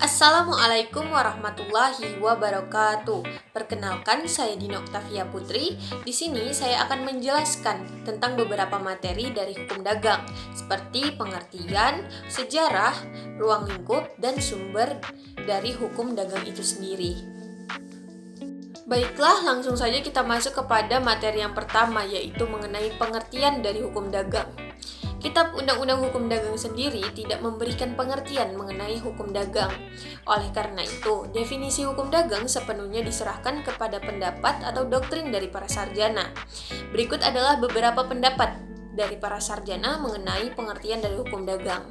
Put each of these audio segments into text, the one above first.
Assalamualaikum warahmatullahi wabarakatuh. Perkenalkan, saya Dina Oktavia Putri. Di sini saya akan menjelaskan tentang beberapa materi dari hukum dagang, seperti pengertian, sejarah, ruang lingkup, dan sumber dari hukum dagang itu sendiri. Baiklah, langsung saja kita masuk kepada materi yang pertama, yaitu mengenai pengertian dari hukum dagang. Kitab Undang-Undang Hukum Dagang sendiri tidak memberikan pengertian mengenai hukum dagang. Oleh karena itu, definisi hukum dagang sepenuhnya diserahkan kepada pendapat atau doktrin dari para sarjana. Berikut adalah beberapa pendapat dari para sarjana mengenai pengertian dari hukum dagang.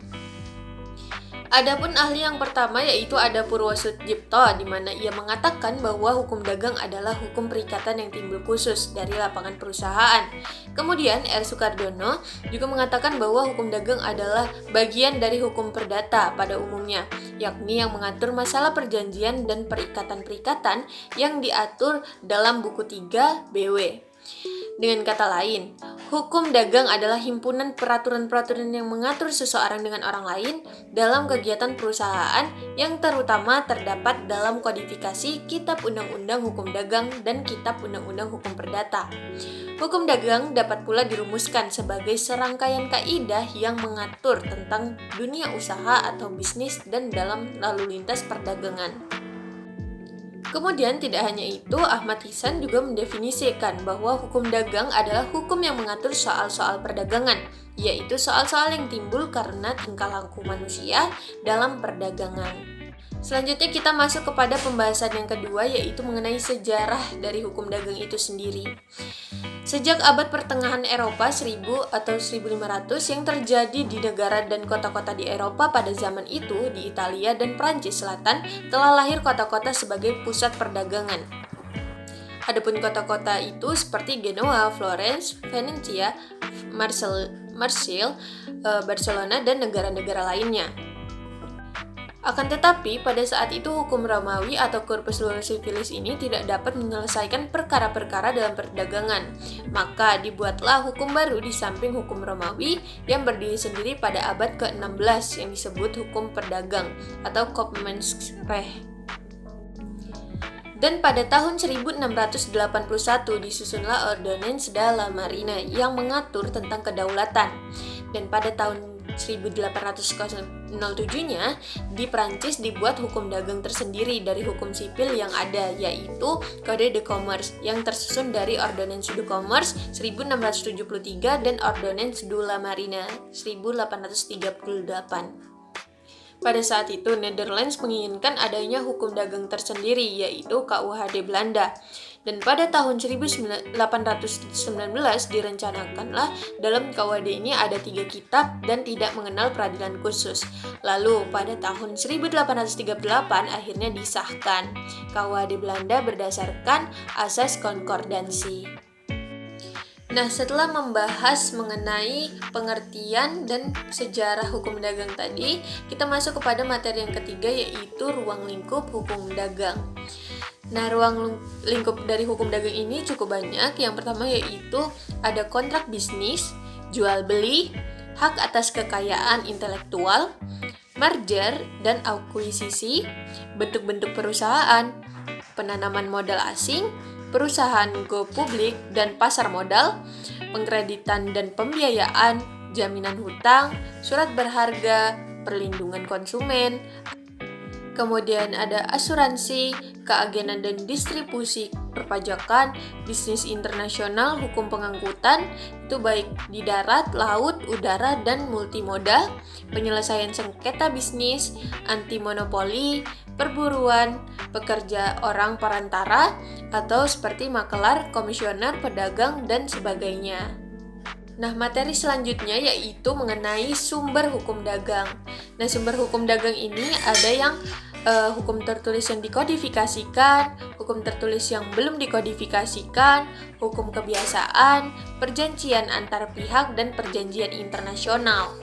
Adapun ahli yang pertama yaitu ada Purwosudjipto, di mana ia mengatakan bahwa hukum dagang adalah hukum perikatan yang timbul khusus dari lapangan perusahaan. Kemudian R. Sukardono juga mengatakan bahwa hukum dagang adalah bagian dari hukum perdata pada umumnya, yakni yang mengatur masalah perjanjian dan perikatan-perikatan yang diatur dalam buku 3 BW. Dengan kata lain, hukum dagang adalah himpunan peraturan-peraturan yang mengatur seseorang dengan orang lain dalam kegiatan perusahaan yang terutama terdapat dalam kodifikasi Kitab Undang-Undang Hukum Dagang dan Kitab Undang-Undang Hukum Perdata. Hukum dagang dapat pula dirumuskan sebagai serangkaian kaidah yang mengatur tentang dunia usaha atau bisnis dan dalam lalu lintas perdagangan. Kemudian tidak hanya itu, Ahmad Hisan juga mendefinisikan bahwa hukum dagang adalah hukum yang mengatur soal-soal perdagangan, yaitu soal-soal yang timbul karena tingkah laku manusia dalam perdagangan. Selanjutnya kita masuk kepada pembahasan yang kedua, yaitu mengenai sejarah dari hukum dagang itu sendiri. Sejak abad pertengahan Eropa 1000 atau 1500 yang terjadi di negara dan kota-kota di Eropa pada zaman itu, di Italia dan Prancis Selatan, telah lahir kota-kota sebagai pusat perdagangan. Adapun kota-kota itu seperti Genoa, Florence, Venetia, Marseille, Barcelona, dan negara-negara lainnya. Akan tetapi, pada saat itu hukum Romawi atau Corpus Civilis ini tidak dapat menyelesaikan perkara-perkara dalam perdagangan. Maka dibuatlah hukum baru di samping hukum Romawi yang berdiri sendiri pada abad ke-16 yang disebut hukum perdagang atau Koopmaansrecht. Dan pada tahun 1681 disusunlah Ordonnance de la Marine yang mengatur tentang kedaulatan. Dan pada tahun 1807-nya di Prancis dibuat hukum dagang tersendiri dari hukum sipil yang ada, yaitu Code de Commerce yang tersusun dari Ordonnance du Commerce 1673 dan Ordonnance de la Marine 1838. Pada saat itu, Netherlands menginginkan adanya hukum dagang tersendiri, yaitu KUHD Belanda. Dan pada tahun 1819 direncanakanlah dalam KUHD ini ada 3 kitab dan tidak mengenal peradilan khusus. Lalu pada tahun 1838 akhirnya disahkan KUHD Belanda berdasarkan asas konkordansi. Nah, setelah membahas mengenai pengertian dan sejarah hukum dagang tadi, kita masuk kepada materi yang ketiga, yaitu ruang lingkup hukum dagang. Nah, ruang lingkup dari hukum dagang ini cukup banyak. Yang pertama yaitu ada kontrak bisnis, jual beli, hak atas kekayaan intelektual, merger dan akuisisi, bentuk-bentuk perusahaan, penanaman modal asing, perusahaan go publik dan pasar modal, pengkreditan dan pembiayaan, jaminan hutang, surat berharga, perlindungan konsumen. Kemudian ada asuransi, keagenan dan distribusi perpajakan, bisnis internasional, hukum pengangkutan, itu baik di darat, laut, udara, dan multimoda, penyelesaian sengketa bisnis, anti monopoli, perburuan, pekerja orang perantara, atau seperti makelar, komisioner, pedagang, dan sebagainya. Nah, materi selanjutnya yaitu mengenai sumber hukum dagang. Nah, sumber hukum dagang ini ada yang hukum tertulis yang dikodifikasikan, hukum tertulis yang belum dikodifikasikan, hukum kebiasaan, perjanjian antar pihak, dan perjanjian internasional.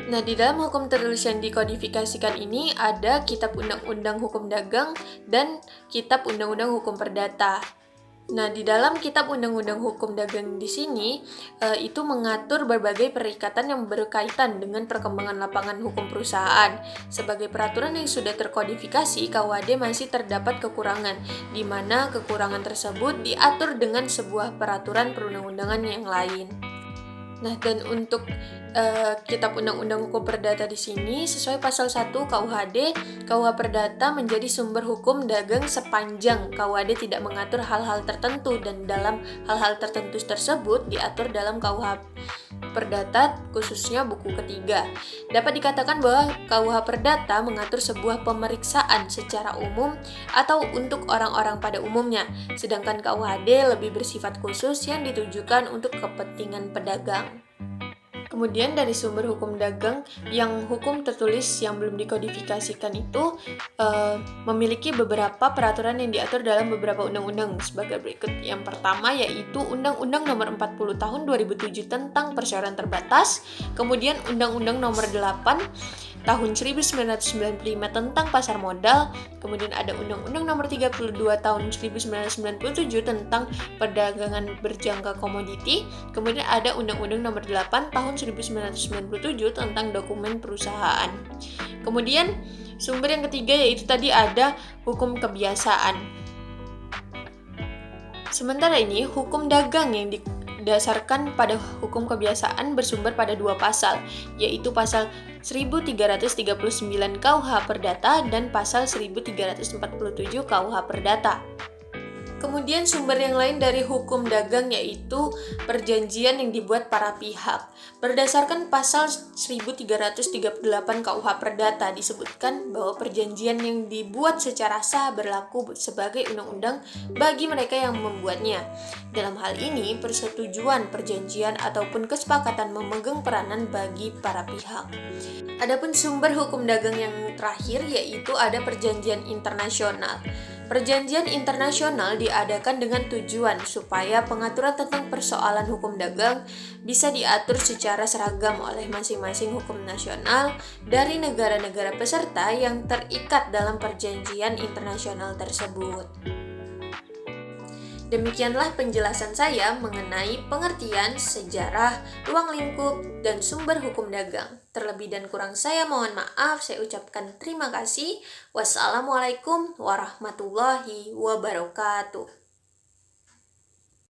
Nah, di dalam hukum tertulis yang dikodifikasikan ini ada Kitab Undang-Undang Hukum Dagang dan Kitab Undang-Undang Hukum Perdata. Nah, di dalam Kitab Undang-Undang Hukum Dagang di sini itu mengatur berbagai perikatan yang berkaitan dengan perkembangan lapangan hukum perusahaan. Sebagai peraturan yang sudah terkodifikasi, KUHD masih terdapat kekurangan, di mana kekurangan tersebut diatur dengan sebuah peraturan perundang-undangan yang lain. Nah, dan untuk Kitab Undang-Undang Hukum Perdata di sini sesuai pasal 1 KUHD, KUH Perdata menjadi sumber hukum dagang sepanjang KUHD tidak mengatur hal-hal tertentu, dan dalam hal-hal tertentu tersebut diatur dalam KUH Perdata khususnya buku ketiga. Dapat dikatakan bahwa KUH Perdata mengatur sebuah pemeriksaan secara umum atau untuk orang-orang pada umumnya, sedangkan KUHD lebih bersifat khusus yang ditujukan untuk kepentingan pedagang. Kemudian dari sumber hukum dagang yang hukum tertulis yang belum dikodifikasikan itu memiliki beberapa peraturan yang diatur dalam beberapa undang-undang sebagai berikut. Yang pertama yaitu Undang-Undang Nomor 40 Tahun 2007 tentang Persyaratan Terbatas, kemudian Undang-Undang Nomor 8 Tahun 1995 tentang Pasar Modal, kemudian ada Undang-Undang Nomor 32 Tahun 1997 tentang Perdagangan Berjangka Komoditi, kemudian ada Undang-Undang Nomor 8 Tahun 1997 tentang Dokumen Perusahaan. Kemudian sumber yang ketiga yaitu tadi ada hukum kebiasaan. Sementara ini hukum dagang yang didasarkan pada hukum kebiasaan bersumber pada dua pasal, yaitu pasal 1339 KUH Perdata dan pasal 1347 KUH Perdata. Kemudian sumber yang lain dari hukum dagang yaitu perjanjian yang dibuat para pihak. Berdasarkan pasal 1338 KUH Perdata disebutkan bahwa perjanjian yang dibuat secara sah berlaku sebagai undang-undang bagi mereka yang membuatnya. Dalam hal ini, persetujuan perjanjian ataupun kesepakatan memegang peranan bagi para pihak. Adapun sumber hukum dagang yang terakhir yaitu ada perjanjian internasional. Perjanjian internasional diadakan dengan tujuan supaya pengaturan tentang persoalan hukum dagang bisa diatur secara seragam oleh masing-masing hukum nasional dari negara-negara peserta yang terikat dalam perjanjian internasional tersebut. Demikianlah penjelasan saya mengenai pengertian, sejarah, ruang lingkup, dan sumber hukum dagang. Terlebih dan kurang saya mohon maaf, saya ucapkan terima kasih. Wassalamualaikum warahmatullahi wabarakatuh.